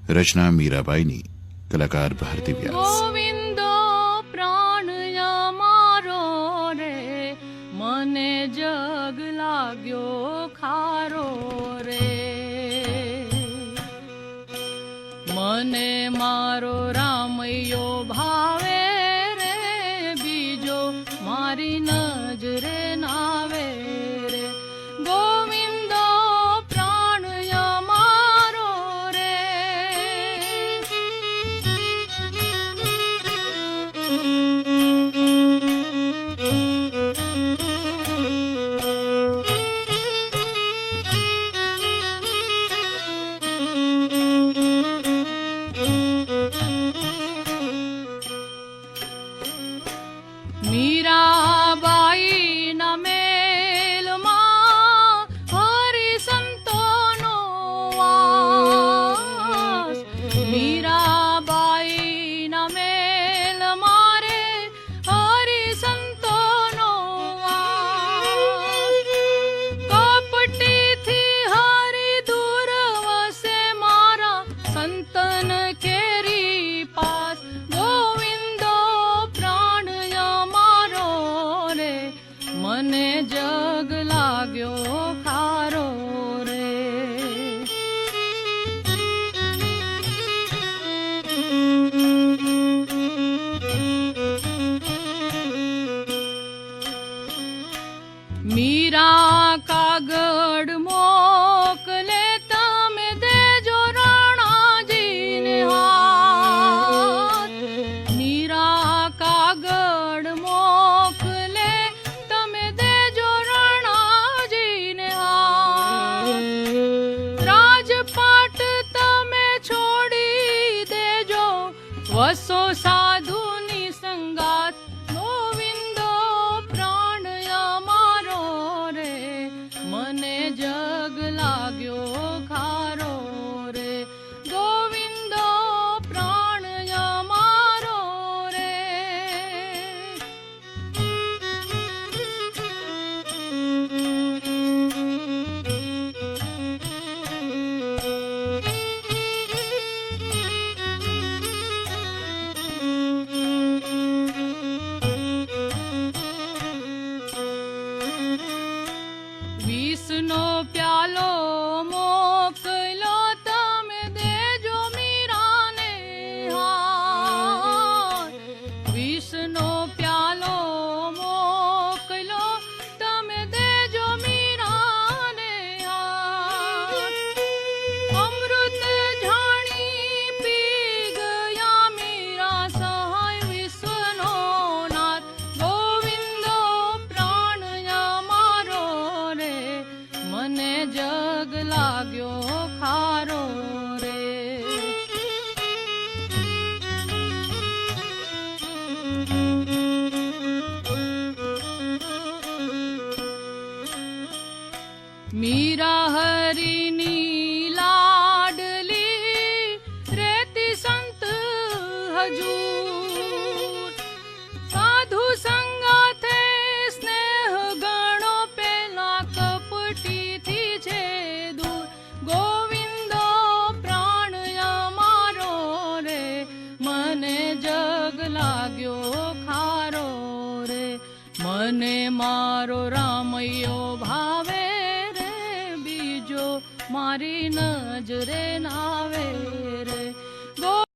રચના મીરાબાઈની, કલાકાર ભારતી વ્યાસ. ગોવિંદો પ્રાણ મારો રે, મને જગ લાગ્યો ખારો રે. મને મારો રામૈયો ભાવે રે, બીજો મારી નજરે નાવે રે. ગોવિંદો પ્રાણ મારો રે. મીરાબાઈના મેલમાં હરિસંતોનો વાસ. મીરાબાઈના મેલમાં રે હરિસંતોનો વાસ. કપટીથી હરિ દૂર વસે મારા સંતન કેરી પાસ. ગોવિંદો પ્રાણ મારો રે, મને જગ લાગ્યો ખારો રે. મીરા કાગળ મોકલે, તમે દેજો રાણાજીને હાથ. મીરા કાગળ મોકલે, તમે દેજો રાણાજીને હાથ. રાજપાટ તમે છોડી દેજો, વસો સાધુની સંગાત. ગોવિંદો પ્રાણ મારો રે, મને જગ લાગ્યો ખારો રે. ગોવિંદો પ્રાણ મારો રે. વિષનો પ્યાલો મોકલો, તમે દેજો મીરાને હાથ. વિષનો પ્યાલો મોકલો, તમે દેજો મીરાને હાથ. અમૃત જાણી પી ગયા મીરા, સહાય વિશ્વનો નાથ. ગોવિંદો પ્રાણ મારો રે, મને જગ લાગ્યો ખારો રે. મીરા હરિની લાડલી, રેતી સંત હજૂર. સાધુ સંગાથે સ્નેહ ગણો, પેલા કપટીથી છે દૂર. ગોવિંદો પ્રાણ મારો રે, મને જગ લાગ્યો ખારો રે. મને મારો રામૈયો ભાવે રે, બીજો મારી નજરે ના